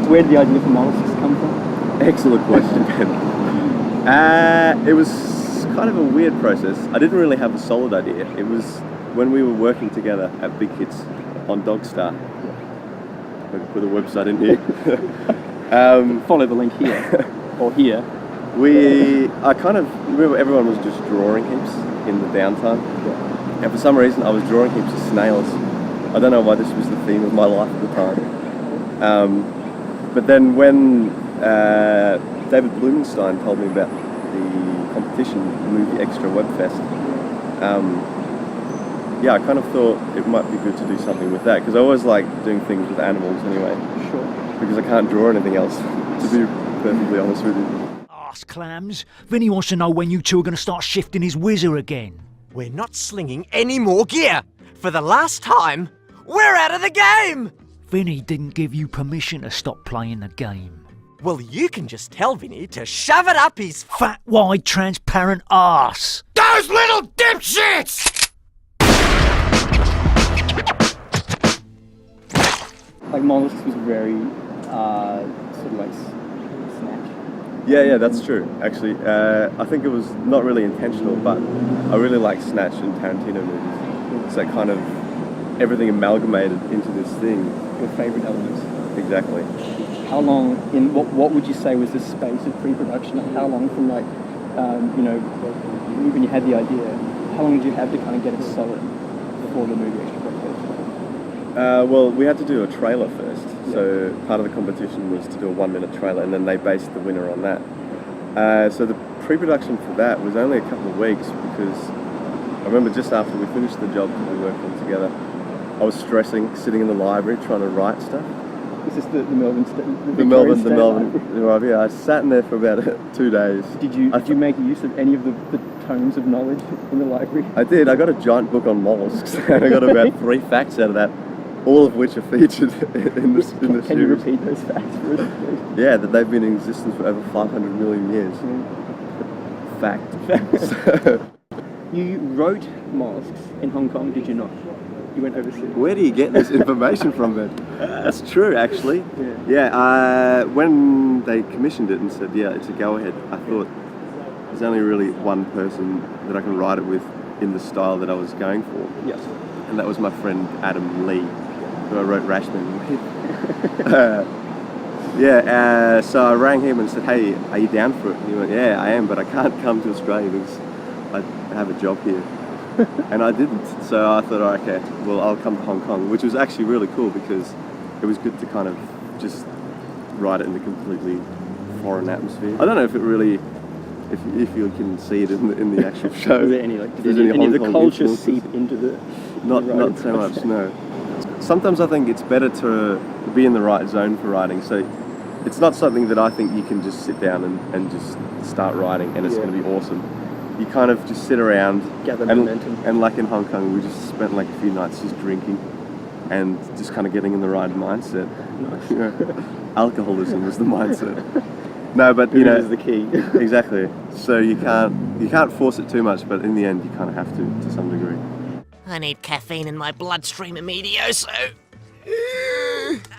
Where did the idea for Mollusks come from? Excellent question, Ben. It was kind of a weird process. I didn't really have a solid idea. It was when we were working together at Big Hits on Dogstar. I can put a website in here. Follow the link here, or here. I kind of remember everyone was just drawing heaps in the downtime. Yeah. And for some reason I was drawing heaps of snails. I don't know why this was the theme of my life at the time. But then when David Blumenstein told me about the competition, Movie Extra Webfest, I kind of thought it might be good to do something with that, because I always like doing things with animals anyway. Sure. Because I can't draw anything else, to be perfectly honest with you. Arse clams. Vinny wants to know when you two are going to start shifting his whizzer again. We're not slinging any more gear. For the last time, we're out of the game! Vinny didn't give you permission to stop playing the game. Well, you can just tell Vinny to shove it up his fat, wide, transparent arse. Those little dipshits! Like Mollusks was very sort of like snatch. Yeah, that's true. Actually, I think it was not really intentional, but I really like Snatch and Tarantino movies. It's like kind of everything amalgamated into this thing. Your favourite elements. Exactly. How long in what would you say was the space of pre-production? How long from like when you had the idea, how long did you have to kind of get it solid before the movie actually got finished? Well, we had to do a trailer first. Yeah. So part of the competition was to do a 1-minute trailer, and then they based the winner on that. So the pre-production for that was only a couple of weeks, because I remember just after we finished the job that we worked on together, I was stressing, sitting in the library trying to write stuff. Is this the Melbourne State? The Melbourne Library. Yeah, I sat in there for about 2 days. Did you make use of any of the tomes of knowledge in the library? I did. I got a giant book on mollusks, and I got about 3 facts out of that, all of which are featured in the series. Can you repeat those facts for us, please? Yeah, that they've been in existence for over 500 million years. Fact. You wrote Mollusks in Hong Kong, did you not? You went overseas. Where do you get this information from, Ben? That's true, actually. Yeah. When they commissioned it and said, yeah, it's a go-ahead, I thought there's only really one person that I can write it with in the style that I was going for. Yes. And that was my friend Adam Lee, who I wrote Rashman with. So I rang him and said, hey, are you down for it? And he went, yeah, I am, but I can't come to Australia because I have a job here. And I didn't, so I thought, oh, okay, well, I'll come to Hong Kong, which was actually really cool, because it was good to kind of just write it in a completely foreign atmosphere. I don't know if it really, if you can see it in the actual show. Is there any, like, did any of the culture seep into the... Not so much, no. Sometimes I think it's better to be in the right zone for writing, so it's not something that I think you can just sit down and just start writing and it's going to be awesome. You kind of just sit around, gather momentum. And like in Hong Kong, we just spent like a few nights just drinking and just kind of getting in the right mindset. Nice. Alcoholism was the mindset. No, but you know, is the key. Exactly. So you can't force it too much, but in the end, you kind of have to some degree. I need caffeine in my bloodstream immedioso.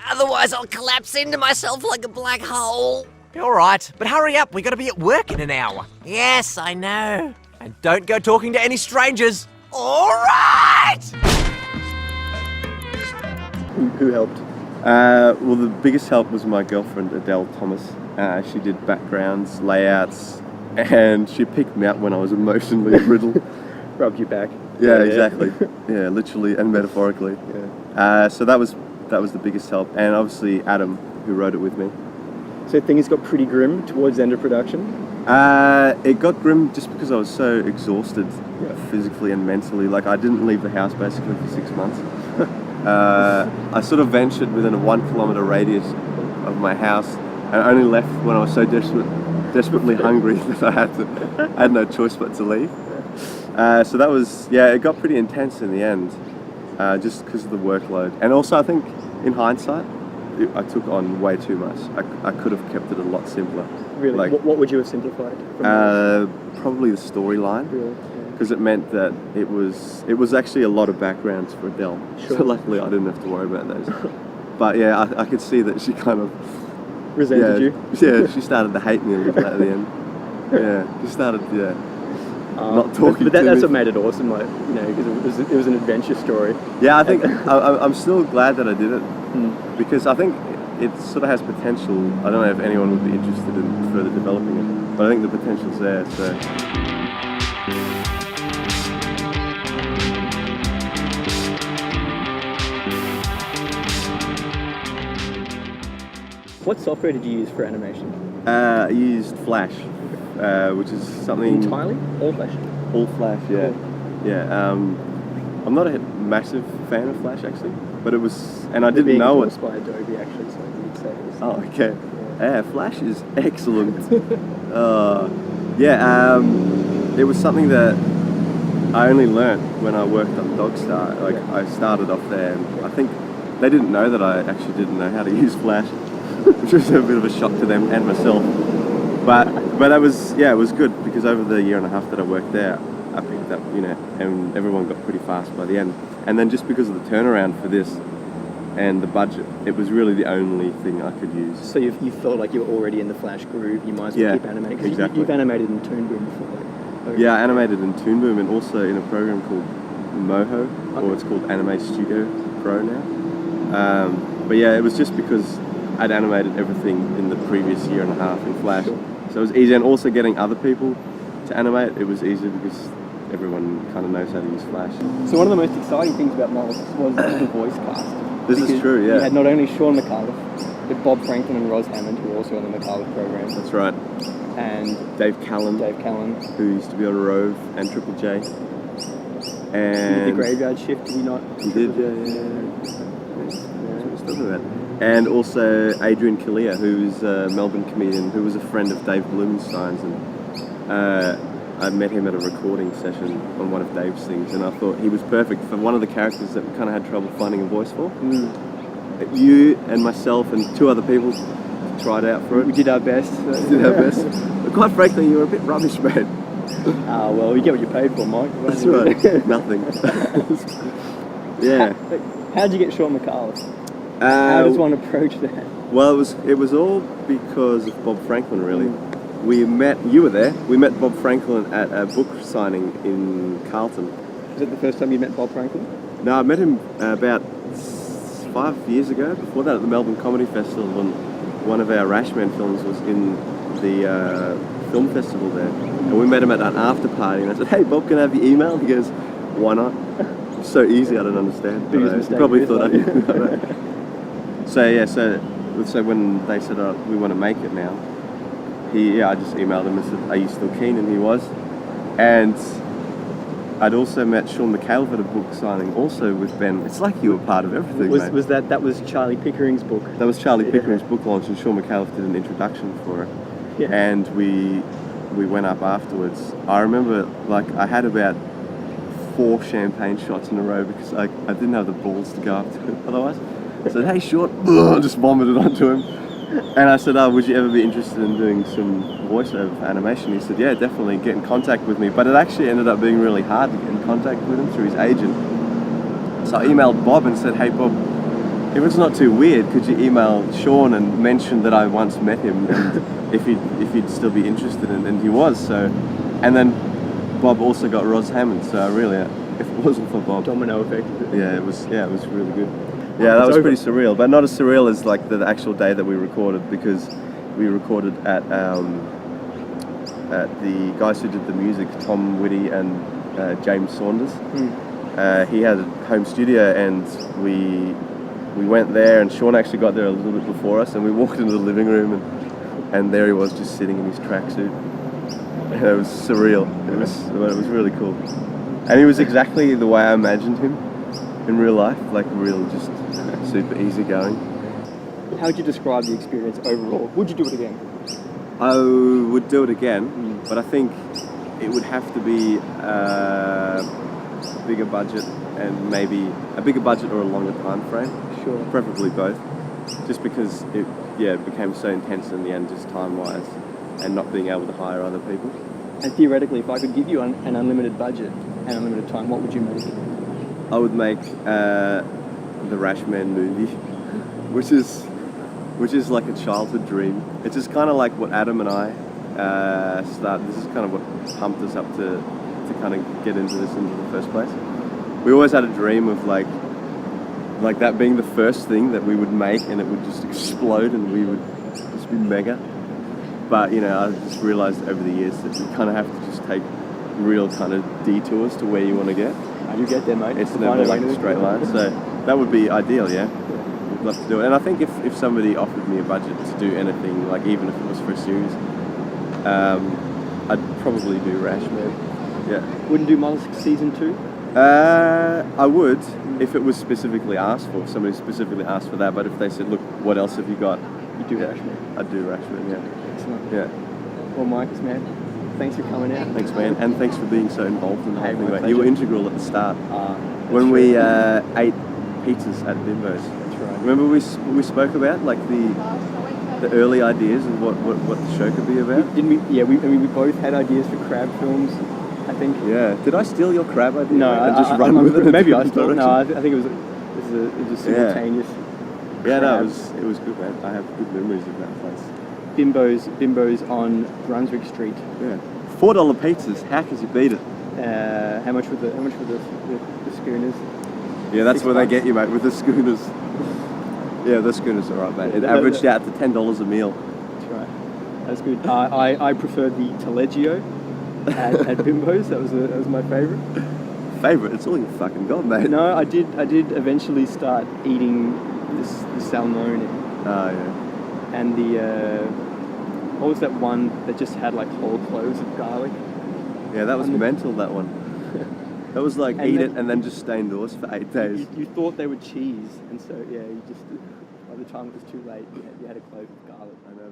Otherwise, I'll collapse into myself like a black hole. All right, but hurry up. We got to be at work in an hour. Yes, I know. And don't go talking to any strangers. All right! Who helped? Well, the biggest help was my girlfriend, Adele Thomas. She did backgrounds, layouts, and she picked me up when I was emotionally brittle. Rubbed you back. Yeah, exactly. Yeah, literally and metaphorically. Yeah. So that was the biggest help, and obviously Adam, who wrote it with me. So things got pretty grim towards the end of production? It got grim just because I was so exhausted, physically and mentally. Like, I didn't leave the house basically for 6 months. I sort of ventured within a 1 kilometre radius of my house, and I only left when I was so desperately hungry that I had no choice but to leave. So that was, it got pretty intense in the end, just because of the workload. And also I think, in hindsight, I took on way too much. I could have kept it a lot simpler. Really? Like, what would you have simplified? Probably the storyline. Really? Because it meant that it was actually a lot of backgrounds for Adele. Sure. So luckily I didn't have to worry about those. But yeah, I could see that she kind of resented you. Yeah, she started to hate me a little at the end. Yeah, she started, not talking but to me. that's what made it awesome, like, you know, because it was an adventure story. Yeah, I think I'm still glad that I did it because I think it sort of has potential. I don't know if anyone would be interested in further developing it, but I think the potential's there. So. What software did you use for animation? I used Flash, which is something Entirely? All Flash? All Flash, yeah. Cool. Yeah. I'm not a massive fan of Flash actually, but it was, and I didn't know it. By Adobe actually, so you'd say it was. Oh, okay. Yeah, Flash is excellent. It was something that I only learnt when I worked on Dogstar. Like I started off there, and I think they didn't know that I actually didn't know how to use Flash, which was a bit of a shock to them and myself. But it was good because over the year and a half that I worked there, I picked up, and everyone got pretty fast by the end. And then just because of the turnaround for this and the budget, it was really the only thing I could use. So you felt like you were already in the Flash groove, you might as well keep animating. Because exactly. You've animated in Toon Boom before. Yeah, I animated in Toon Boom and also in a program called Moho, or it's called Anime Studio Pro now. But yeah, it was just because I'd animated everything in the previous year and a half in Flash. Sure. So it was easy, and also getting other people to animate, it was easy because everyone kind of knows how to use Flash. So one of the most exciting things about Mollusks was the voice cast. This is true, yeah. You had not only Sean McAuliffe, but Bob Franklin and Roz Hammond, who were also on the McAuliffe program. That's right. And Dave Callan, who used to be on Rove and Triple J. And the Graveyard Shift, did he not? He did, yeah. Still that. And also Adrian Kalia, who's a Melbourne comedian, who was a friend of Dave Blumenstein's, and I met him at a recording session on one of Dave's things, and I thought he was perfect for one of the characters that we kind of had trouble finding a voice for. You and myself and two other people tried out for it. We did our best. But quite frankly, you were a bit rubbish, man. Well, you get what you paid for, Mike. That's right. Nothing. Yeah. How'd you get Sean McAuliffe? How does one approach that? Well, it was all because of Bob Franklin, really. You were there. We met Bob Franklin at a book signing in Carlton. Was it the first time you met Bob Franklin? No, I met him about 5 years ago. Before that, at the Melbourne Comedy Festival, when one of our Rashman films was in the film festival there. And we met him at an after party, and I said, "Hey, Bob, can I have your email?" He goes, "Why not?" It's so easy, I don't understand. He probably thought I did. So when they said, "We want to make it now," I just emailed him and said, "Are you still keen?" And he was. And I'd also met Sean McAuliffe at a book signing, also with Ben. It's like you were part of everything, mate. Was that was Charlie Pickering's book? That was Charlie Pickering's book launch, and Sean McAuliffe did an introduction for it. Yeah. And we went up afterwards. I remember, I had about 4 champagne shots in a row because I didn't have the balls to go up to him otherwise. I said, "Hey, Sean," I just vomited onto him. And I said, "Would you ever be interested in doing some voiceover for animation?" He said, "Yeah, definitely, get in contact with me." But it actually ended up being really hard to get in contact with him through his agent. So I emailed Bob and said, "Hey, Bob, if it's not too weird, could you email Sean and mention that I once met him and if he'd still be interested?" And he was. So, and then Bob also got Roz Hammond. So really, if it wasn't for Bob, domino effect. Yeah, it was really good. Yeah, that was pretty surreal, but not as surreal as the actual day that we recorded, because we recorded at the guys who did the music, Tom Whitty and James Saunders. He had a home studio, and we went there, and Sean actually got there a little bit before us, and we walked into the living room, and there he was, just sitting in his tracksuit. And it was surreal. It was really cool, and he was exactly the way I imagined him in real life, real just super easygoing. How would you describe the experience overall? Would you do it again? I would do it again, but I think it would have to be a bigger budget, and maybe a bigger budget or a longer time frame. Sure. Preferably both. Just because it became so intense in the end, just time-wise, and not being able to hire other people. And theoretically, if I could give you an unlimited budget and unlimited time, what would you make? I would make the Rashman movie, which is which is like a childhood dream. It's just kind of like what Adam and I started. This is kind of what pumped us up to kind of get into this in the first place. We always had a dream of like that being the first thing that we would make, and it would just explode, and we would just be mega. But you know, I just realised over the years that you kind of have to just take real kind of detours to where you want to get. You get there, mate. It's never like a straight line. So that would be ideal, yeah. We'd love to do it. And I think if somebody offered me a budget to do anything, like even if it was for a series, I'd probably do Rashman. Yeah. Wouldn't do Mollusks season 2? I would, if it was specifically asked for. If somebody specifically asked for that, but if they said, look, what else have you got? You do Rashman. I'd do Rashman, yeah. Excellent. Yeah. Well, Mike, man, thanks for coming out. Thanks, man, and thanks for being so involved in the whole thing, mate. pleasure. You were integral at the start. When we ate pizzas at Bimbo's. That's right. Remember we spoke about like the early ideas of what the show could be about? Didn't we? Yeah, we both had ideas for crab films, I think. Yeah. Did I steal your crab idea? No, and just run with it. Maybe I stole stole. No, I think it was simultaneous. Yeah, no, crabs. it was good, man. I have good memories of that place. Bimbo's on Brunswick Street. Yeah. $4 pizzas. How could you beat it? How much were the schooners? Yeah, that's where $6. they get you, mate, with the schooners. Yeah, the schooners are right, mate. It averaged out to $10 a meal. That's right. That's good. I preferred the Taleggio at Bimbo's. That was my favourite. Favorite? It's all you fucking got, mate. No, I did eventually start eating the salmone. Oh yeah. And the what was that one that just had like whole cloves of garlic? Yeah, that was mental. That one. That was like And eat then- it and then just stay indoors for 8 days. You thought they were cheese, and so yeah, you just by the time it was too late, you had a clove of garlic. I know